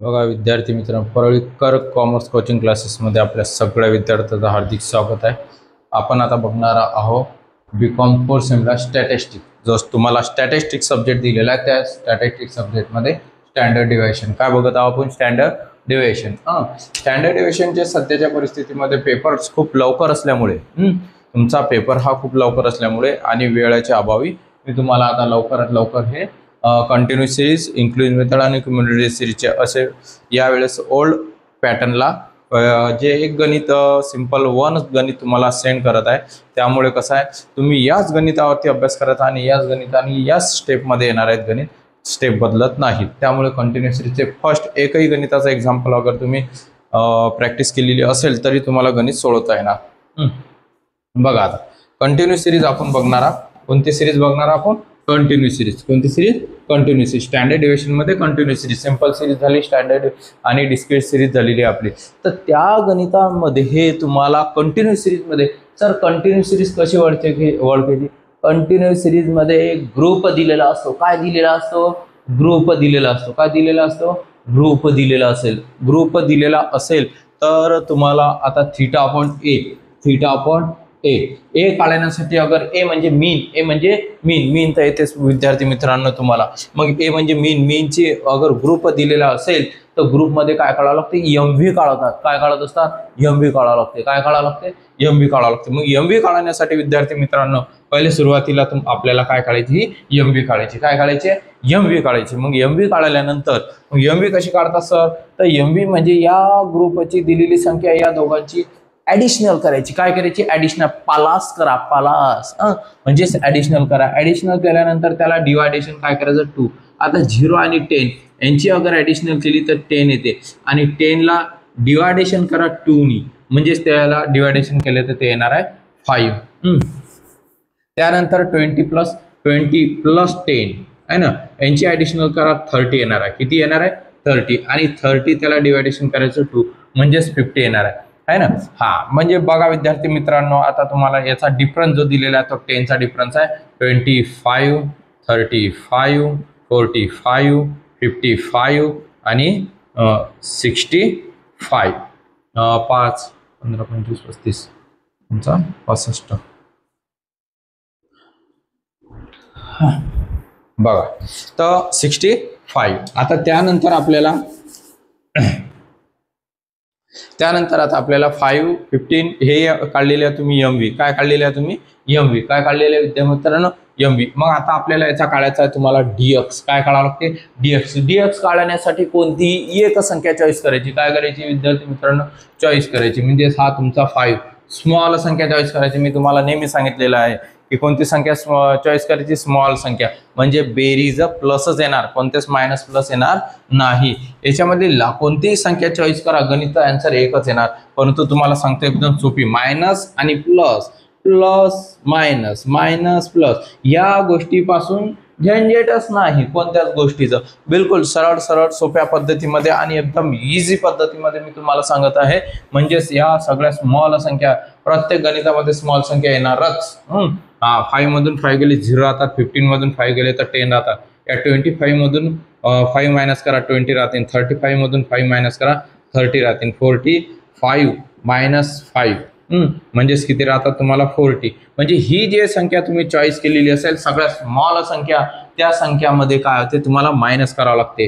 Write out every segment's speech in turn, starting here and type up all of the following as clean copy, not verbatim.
बघा विद्यार्थी मित्रांनो, परळीकर कॉमर्स कोचिंग क्लासेसमध्ये आपल्या सगळ्या विद्यार्थ्यांचं हार्दिक स्वागत आहे. आपण आता बघणार आहोत बीकॉम कोर्स सेमला स्टॅटिस्टिक्स. जो तुम्हाला स्टॅटिस्टिक्स सब्जेक्ट दिलेला आहे त्या स्टॅटिस्टिक्स सब्जेक्टमध्ये स्टँडर्ड डिव्हिएशन काय बघत आहोत आपण. स्टँडर्ड डिव्हिएशन स्टँडर्ड डिव्हिएशनचे सध्याच्या परिस्थितीमध्ये पेपर्स खूप लवकर असल्यामुळे तुमचा पेपर हा खूप लवकर असल्यामुळे आणि वेळेच्या अभावी मी तुम्हाला आता लवकरात लवकर हे कंटिन्यू सिरीज, इन्क्लूड मेथड आणि कम्युनिटी सिरीजचे असे यावेळेस ओल्ड पॅटर्नला जे एक गणित सिंपल वन गणित तुम्हाला सेंड करत आहे. त्यामुळे कसं आहे, तुम्ही याच गणितावरती अभ्यास करत आणि याच गणिताने याच स्टेपमध्ये येणार आहेत. गणित स्टेप बदलत नाही. त्यामुळे कंटिन्यू सिरीजचे फर्स्ट एकही गणिताचा एक्झाम्पल अगर तुम्ही प्रॅक्टिस केलेली असेल तरी तुम्हाला गणित सोडवता येणार. बघा आता कंटिन्यू सिरीज आपण बघणार आहोत. कोणती सिरीज बघणार आपण? Continue series. कोणती series? Continue series. Standard deviation मध्ये कंटिन्यू सिरीज. सिंपल सिरीज झाली, स्टँडर्ड आणि डिस्क्रीट सिरीज झालेली आपली. तर त्या गणितांमध्ये हे तुम्हाला कंटिन्यू सिरीज मध्ये सर कंटिन्यू सिरीज कशी ओळखायची? कंटिन्यू सिरीज मध्ये ग्रुप दिलेला असतो. काय दिलेला असतो? ग्रुप दिलेला असतो. काय दिलेला असतो? ग्रुप दिलेला असेल. ग्रुप दिलेला असेल तर तुम्हाला आता थीटा अपॉन ए काढण्यासाठी अगर ए म्हणजे मीन तर येतेच विद्यार्थी मित्रांनो तुम्हाला. मग ए म्हणजे मीनची अगर ग्रुप दिलेला असेल तर ग्रुपमध्ये काय काढावं लागते? एमव्ही काढतात. काय काढत असतात? एमव्ही काढावं लागते. काय काढावं लागते? एमव्ही काढावं लागते. मग एमव्ही काढण्यासाठी विद्यार्थी मित्रांनो पहिले सुरुवातीला आपल्याला काय काढायची? एमव्ही काढायची. काय काढायचे? एमव्ही काढायची. मग एमव्ही काढल्यानंतर मग एमव्ही कशी काढतात सर? तर एमव्ही म्हणजे या ग्रुपची दिलेली संख्या या दोघांची ऍडिशनल करायची. काय करायची? ऍडिशनल. पालास करा. पालास म्हणजेच ऍडिशनल करा. ऍडिशनल केल्यानंतर त्याला डिवायडेशन काय करायचं? 2. आता 0 आणि 10 यांची अगर ऍडिशनल केली तर 10 येते आणि 10 ला डिवायडेशन करा 2 नी, म्हणजेच त्याला डिवायडेशन केलं तर ते येणार आहे 5. त्यानंतर 20 प्लस 10 आहे ना, यांची ऍडिशनल करा 30 येणार आहे. किती येणार आहे? 30. आणि 30 त्याला डिवायडेशन करायचं 2 म्हणजेच 50 येणार आहे ना. म्हणजे बघा विद्यार्थी मित्रांनो, आता तुम्हाला याचा डिफरन्स जो दिलेला आहे तो 10 चा डिफरन्स आहे. 25, 35, 45, 55 आणि 65. 5, 15, 25, 35 65. बघा तर 65. आता त्यानंतर आता आपल्याला 5, 15 हे काढलेले आहे तुम्ही एमव्ही. काय काढलेले आहे तुम्ही? एमव्ही. काय काढलेले विद्यार्थी मित्रांनो? एमव्ही. मग आता आपल्याला याचा काढायचा आहे तुम्हाला डीएक्स. काय काढावं लागते? डीएक्स काढण्यासाठी कोणतीही एक संख्या चॉईस करायची. काय करायची विद्यार्थी मित्रांनो? चॉईस करायची. म्हणजे हा तुमचा 5 स्मॉल संख्या चॉईस करायची. मी तुम्हाला नेहमी सांगितलेलं आहे की कोणती संख्या चॉईस करायची? स्मॉल संख्या. म्हणजे बेरीज प्लसच येणार, कोणतेच मायनस प्लस येणार नाही. याच्यामध्ये कोणतीही संख्या चॉईस करा, गणित आन्सर एकच येणार. परंतु तुम्हाला सांगतो एकदम सोपी, मायनस आणि प्लस, मायनस प्लस या गोष्टीपासून झंझटच नाही कोणत्याच गोष्टीचं. बिलकुल सरळ सोप्या पद्धतीमध्ये आणि एकदम इझी पद्धतीमध्ये मी तुम्हाला सांगत आहे. म्हणजेच या सगळ्या स्मॉल संख्या प्रत्येक गणितामध्ये स्मॉल संख्या येणारच. 5 मधून 5 गेले 0 राहतात. 15 मधून 5 गेले तर 10 राहतात. या 25 मधून 5 मायनस करा 20 राहतील. 35 मधून 5 मायनस करा 30 राहतील. 45 मायनस 5 म्हणजेच किती राहतात तुम्हाला? 40. म्हणजे ही जी संख्या तुम्ही चॉईस केलेली असेल सगळ्यात स्मॉल संख्या, त्या संख्यामध्ये काय होते तुम्हाला मायनस करावं लागते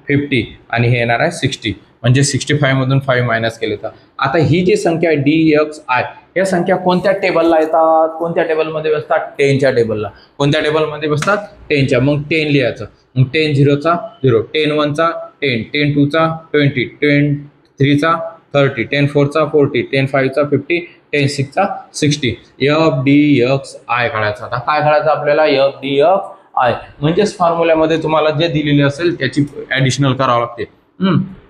50 आणि हे येणार आहे 60. म्हणजे 65 मधून 5 मायनस केले तर आता ही जी संख्या DXI या संख्या कोणत्या टेबलला येतात? कोणत्या टेबलमध्ये बसतात? 10च्या टेबलला. कोणत्या टेबलमध्ये बसतात? 10च्या. मग 10 लिहायचं. मग 10 0चा 0, 10 1चा 10, 10 2चा 20, 10 3चा 30, 10 4चा 40, 10 5चा 50, 10 6चा 60. FDXI काढायचा. आता काय काढायचं आपल्याला? FDXI. म्हणजेच फॉर्म्युल्यामध्ये तुम्हाला जे दिलेले असेल त्याची ऍडिशनल करावं लागते.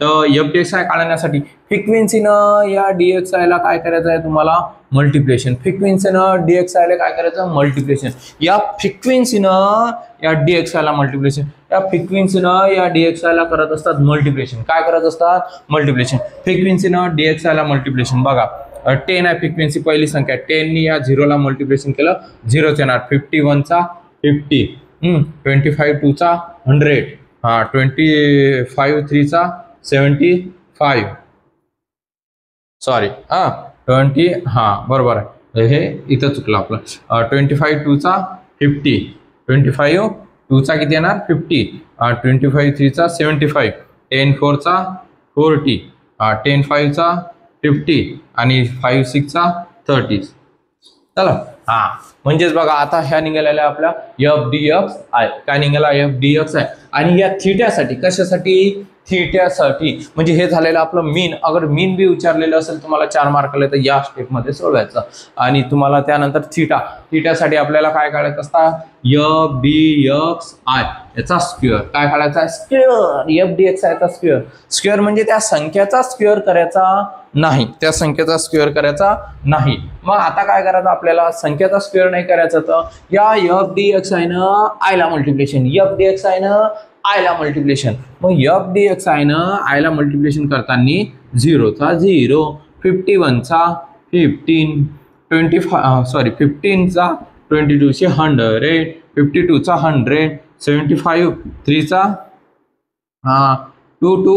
तर FDXI काढण्यासाठी फ्रिक्वेन्सीनं या DXI ला काय करायचं आहे तुम्हाला? मल्टिप्लिकेशन. फ्रिक्वेन्सीनं DXI ला काय करायचं? मल्टिप्लिकेशन. या फ्रिक्वेन्सीनं या DXI ला मल्टिप्लिकेशन. या फ्रिक्वेन्सीनं या DXI ला करत असतात मल्टिप्लिकेशन. काय करत असतात? मल्टिप्लिकेशन. फ्रिक्वेन्सीनं DXI ला मल्टिप्लिकेशन. बघा 10 आहे फ्रिक्वेन्सी, पहिली संख्या. 10 नी या 0 ला मल्टिप्लिकेशन केलं 0च येणार. 51चा 50, 25 2चा 100, हा 25 3चा 75 सॉरी 20 बरोबर आहे हे इथं चुकलं आपलं 25 2चा 50 25 2चा किती येणार 50 25 3चा 75 10 4चा 40 10 5चा 50 आणि 5 6चा 30 चला म्हणजेच बघा आता ह्या निघालेल्या आपल्या FDX आहे काय निघाला FDX आहे आणि या थीटासाठी कशासाठी थीटासाठी म्हणजे हे झालेलं आपलं मीन अगर मीन बी विचारलेलं असेल तुम्हाला 4 मार्कला तर या स्टेप मध्ये सोडवायचं आणि तुम्हाला त्यानंतर थीटासाठी आपल्याला काय काढायचं असतं FDX याचा स्क्वेअर काय काढायचा स्क्वेअर FDX याचा स्क्वेअर म्हणजे त्या संख्येचा स्क्वेअर करायचा नाही त्या संख्येचा स्क्वेअर करायचा नाही मग आता काय करायचं आपल्याला संख्येचा स्क्वेअर नाही करायचा तर या FDX आहे ना आयला मल्टिप्लिकेशन FDX आहे ना आयला मल्टिप्लिकेशन मग FDX आहे ना आयला मल्टिप्लिकेशन करताना 0 चा 0 51 चा 15 15 चा 22 चे 100 52 चा 100 75 3 चा 2 to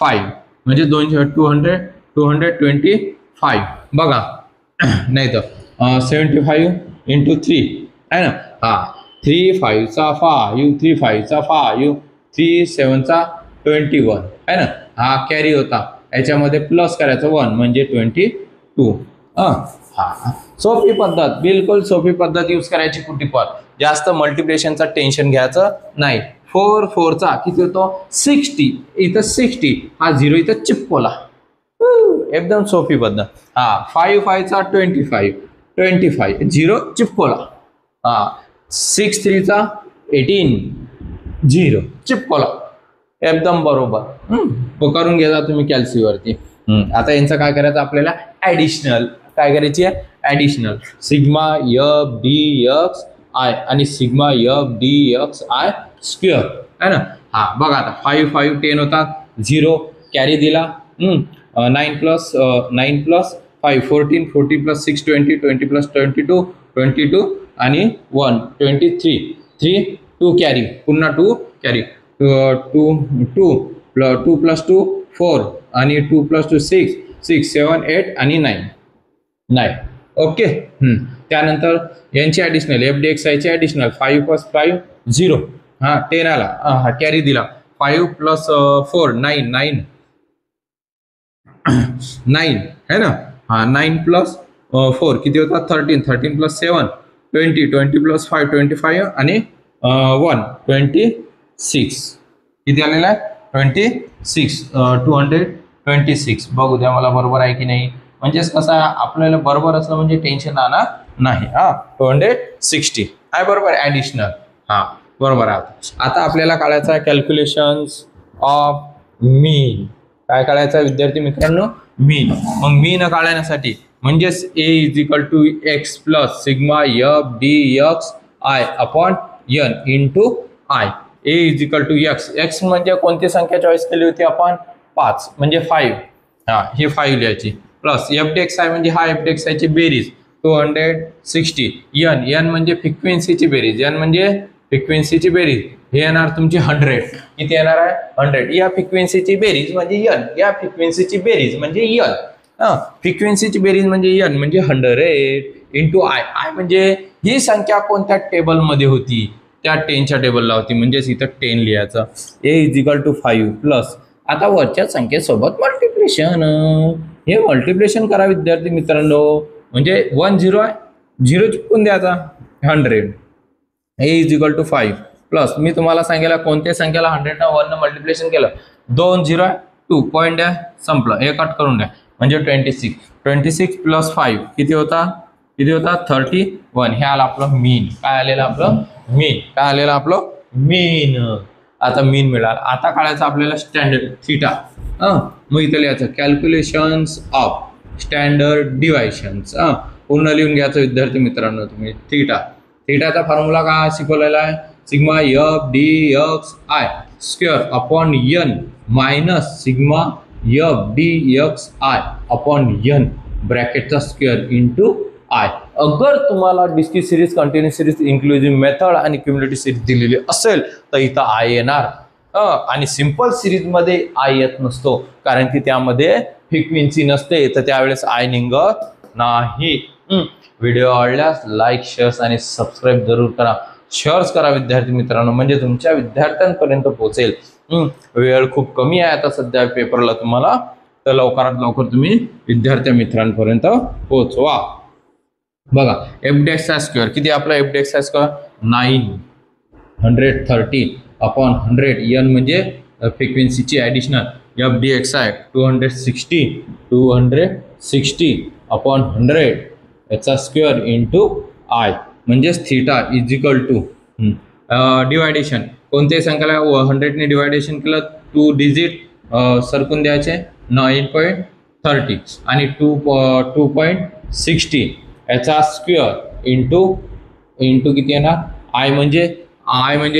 5 म्हणजे 225 बघा नाही तर 75 into 3 आहे ना 3 5 चा 5 3 5 चा 5 3 7 चा 21 आहे ना कॅरी होता याच्यामध्ये प्लस करायचं 1 म्हणजे 22 सोपी पद्धत बिलकुल सोपी पद्धत यूज करायची कुठे पण जास्त मल्टिप्लिकेशनचा टेन्शन घ्यायचं नाही 4 4 चा किती होतो 60 इथं 60 0 इथं चिपकोला एकदम सोपी पद्धत 5 5 चा 25 0 चिपकोला 6 3 चा 18 0 चिपकोला एकदम बरोबर करून घ्या तुम्ही कॅल्सीवरती आता यांचं काय करायचं आपल्याला ऍडिशनल काय करायची आहे ऍडिशनल सिग्मा FDX आणि सिग्मा FDX स्क्वेअर आहे ना बघा आता 5 5 10 होता 0 कॅरी दिला 9 प्लस 5 14 14 प्लस 6 20 20 प्लस 22 आणि 1 23 3 2 कॅरी पुन्हा 2 कॅरी 2 प्लस 2 4 आणि 2 प्लस 2 6 7 8 आणि 9 ओके त्यानंतर यांची ऍडिशनल FDX ची ऍडिशनल 5 प्लस 5 0 10 आला कॅरी दिला 5 प्लस 4 9 है ना 9 प्लस 4 किती होता 13 प्लस 7 20 प्लस 5 25 आणि 1 26 किती आलेला आहे 26 226 बघू द्या मला बरोबर आहे की नाही म्हणजेच कसं आहे आपल्याला बरोबर असलं म्हणजे टेन्शन राहणार नाही 260 आहे बरोबर ऍडिशनल बरोबर आहे आता आपल्याला काढायचं आहे कॅल्क्युलेशन्स ऑफ मीन काय काढायचं विद्यार्थी मित्रांनो मीन मग मीन काढण्यासाठी म्हणजेच A = x plus sigma FDX upon n into I A = x म्हणजे कोणती संख्या चॉईस केली होती आपण 5 म्हणजे 5 ही 5 लिहायची प्लस FDX म्हणजे FDX ची बेरीज 260 n म्हणजे फ्रिक्वेन्सीची बेरीज n म्हणजे फ्रिक्वेन्सीची बेरीज हे येणार तुमची 100 किती येणार आहे 100 या फ्रिक्वेन्सीची बेरीज म्हणजे n या फ्रिक्वेन्सीची बेरीज म्हणजे n फ्रिक्वेन्सीची बेरीज म्हणजे n म्हणजे 100 इंटू I म्हणजे ही संख्या कोणत्या टेबल मध्ये होती त्या 10च्या टेबलला होती म्हणजेच इथं 10 लिहायचं A = 5 प्लस आता वरच्या संख्येसोबत मल्टिप्लिकेशन हे मल्टिप्लिकेशन करा विद्यार्थी मित्रांनो म्हणजे 1 0 आहे 0 चिपकून द्यायचा 100 A = 5 प्लस मी तुम्हाला सांगितलं कोणत्या संख्याला 100 ने 1 ने मल्टिप्लिकेशन केलं 2 0 आहे 2 पॉईंट द्या संपलं हे कट करून द्या म्हणजे 26 प्लस 5 किती होता 31 हे आलं आपलं मीन काय आलेलं आपलं मीन आता मीन मिळाला आता काढायचं आपल्याला स्टँडर्ड थीटा मग इथं लिहायचं कॅल्क्युलेशन्स ऑफ स्टँडर्ड डिव्हायशन्स पूर्ण लिहून घ्यायचं विद्यार्थी मित्रांनो तुम्ही थीटाचा फॉर्म्युला काय शिकवलेला आहे sigma FDX square upon n minus sigma FDX upon n ब्रॅकेटचा स्क्वेअर इंटू I अगर तुम्हाला discrete series continuous series inclusive method आणि क्युम्युलेटिव्ह सिरीज दिलेली असेल तर इथं I येणार आणि सिंपल सिरीज मध्ये आय येत नसतो, कारण की त्यामध्ये फ्रिक्वेन्सी नसते, तर त्यावेळेस आय निघत नाही. व्हिडिओ आवडल्यास लाईक, शेअर्स आणि सबस्क्राईब जरूर करा. शेअर्स करा विद्यार्थी मित्रांनो, म्हणजे तुमच्या विद्यार्थ्यांपर्यंत पोहोचेल. वेळ खूप कमी आहे आता सध्या पेपरला तुम्हाला, तर लवकरात लवकर तुम्ही विद्यार्थी मित्रांपर्यंत पोहोचवा. बघा f(x²) किती आपला f(x²) 930 अपॉन 100. n म्हणजे फ्रिक्वेन्सीची ॲडिशनल. f(dx) आहे 260 अपॉन 100 याचा स्क्वेअर इंटू आय म्हणजेच थीटा इज इक्वल टू डिवायडेशन. कोणत्याही संख्याला 100 ने डिवायडेशन केलं 2 डिजिट सरकून द्यायचे 9.30 आणि 2.60 याचा स्क्वेअर इंटू किती येणार आय म्हणजे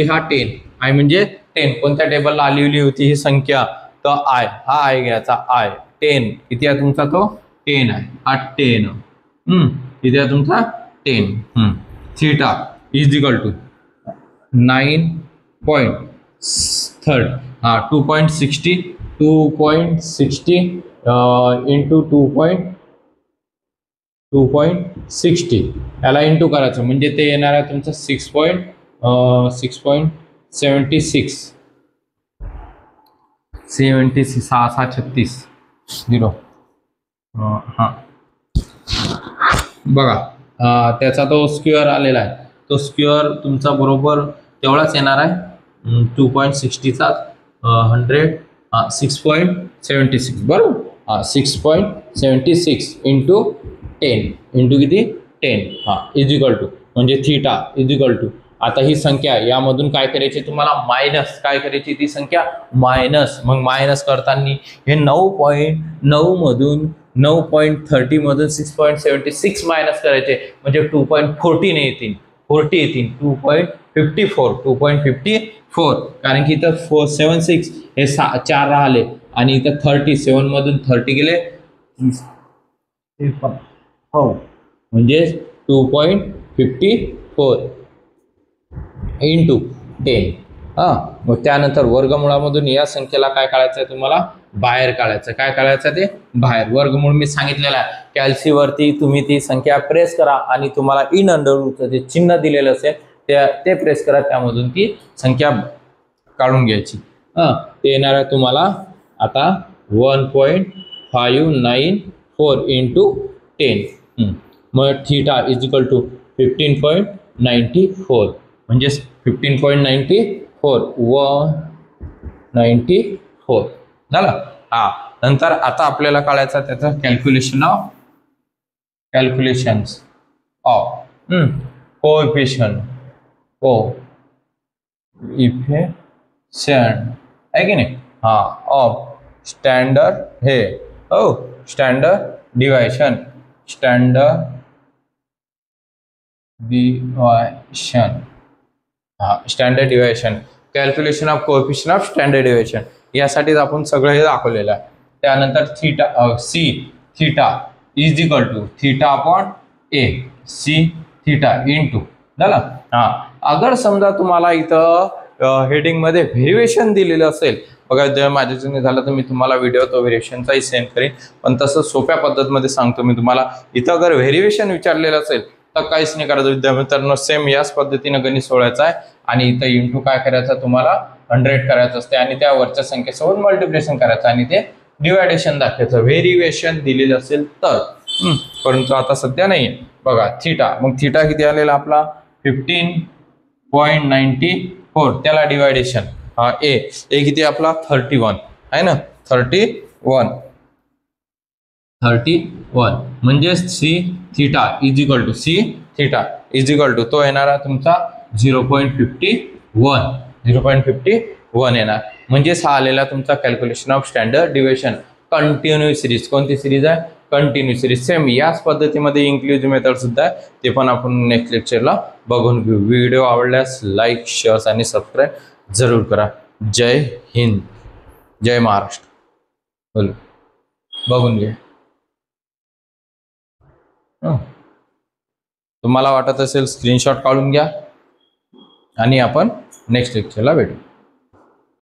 हा 10. आय म्हणजे 10 कोणत्या टेबलला लिहिली होती ही संख्या, तर आय हा आय घ्यायचा. आय 10 किती आहे तुमचा, तो 10 आहे. हा 10 किती आहे तुमचा 10. Theta is equal to 9.30 2.60 into 2.60 याला इंटू करायचं म्हणजे ते येणार आहे तुमचं 6.76 6636 0. बघा त्याचा तो स्क्वेअर आलेला आहे, तो स्क्वेअर तुमचा बरोबर तेवढाच येणार आहे 2.60चा 100 6.76 बरोबर. 6.76 इंटू 10 इंटू किती 10 इज इक्वल टू म्हणजे थीटा इज इक्वल टू. आता ही संख्या यामधून काय करायची तुम्हाला मायनस काय करायची, ती संख्या मायनस. मग मायनस करताना हे 9.9 मधून 9.30 मधून 6.76 मायनस करायचे म्हणजे 2.14 येतील 2.54 कारण की इथं 76 हे 4 राहिले आणि इथं 37 मधून 30 गेले हो म्हणजे 2.54 इंटू 10. मग त्यानंतर वर्गमुळामधून या संख्येला काय काढायचं आहे तुम्हाला, बाहेर काढायचं. काय काढायचं ते बाहेर. वर्गमूळ मी सांगितलेलं आहे, कॅल्सीवरती तुम्ही ती संख्या प्रेस करा आणि तुम्हाला इन अंडर रूटचं जे चिन्ह दिलेलं असेल ते प्रेस करा, त्यामधून ती संख्या काढून घ्यायची. ते येणार आहे तुम्हाला आता 1.594 इंटू 10. मग थीटा इज इक्वल टू 15.94 म्हणजे 15.94 194 झालं. नंतर आता आपल्याला काढायचं त्याचं कॅल्क्युलेशन्स ऑफ कोएफिशिएंट आहे की नाही of standard standard deviation standard deviation calculation of coefficient of standard deviation यासाठीच आपण सगळं हे दाखवलेलं आहे. त्यानंतर theta is equal to theta upon A C theta into झालं. अगर समजा तुम्हाला इथं हेडिंग मध्ये व्हेरिएशन दिलेलं असेल, बघा जर माझ्याच्याने झालं तर मी तुम्हाला व्हिडिओ तो व्हेरिएशनचाही सेंड करेन, पण तसं सोप्या पद्धतीमध्ये सांगतो मी तुम्हाला. इथं अगर व्हेरिएशन विचारलेलं असेल तर काहीच नाही करायचं विद्यार्थ्यांना, सेम याच पद्धतीनं गणित सोडायचं आहे आणि इथं इंटू काय करायचं तुम्हाला 100 करायचं असते आणि त्या वरच्या संख्येसोबत मल्टिप्लिकेशन करायचं आणि ते डिवायडेशन दाखवायचं व्हेरिएशन दिलेलं असेल तर. परंतु आता सध्या नाही. बघा थीटा, मग थीटा किती आलेला आपला 15.94 त्याला डिवायडेशन ए किती आपला 31 आहे ना 31 म्हणजे C theta is equal to तो येणार तुमचा 0.51 येणार. म्हणजेच हा आलेला तुमचा calculation of standard deviation continue series. कोणती सिरीज आहे कंटिन्यू सिरीज. सेम याच पद्धतीमध्ये इन्क्लुझिव्ह मेथड सुद्धा आहे, ते पण आपण नेक्स्ट लेक्चरला बघून घेऊ. व्हिडिओ आवडल्यास लाईक शेअर्स आणि सबस्क्राईब जरूर करा. जय हिंद, जय महाराष्ट्र. बोल बघून घे. तुम्हाला वाटत असेल स्क्रीनशॉट काढून घ्या आणि आपण नेक्स्ट लेक्चरला भेटू.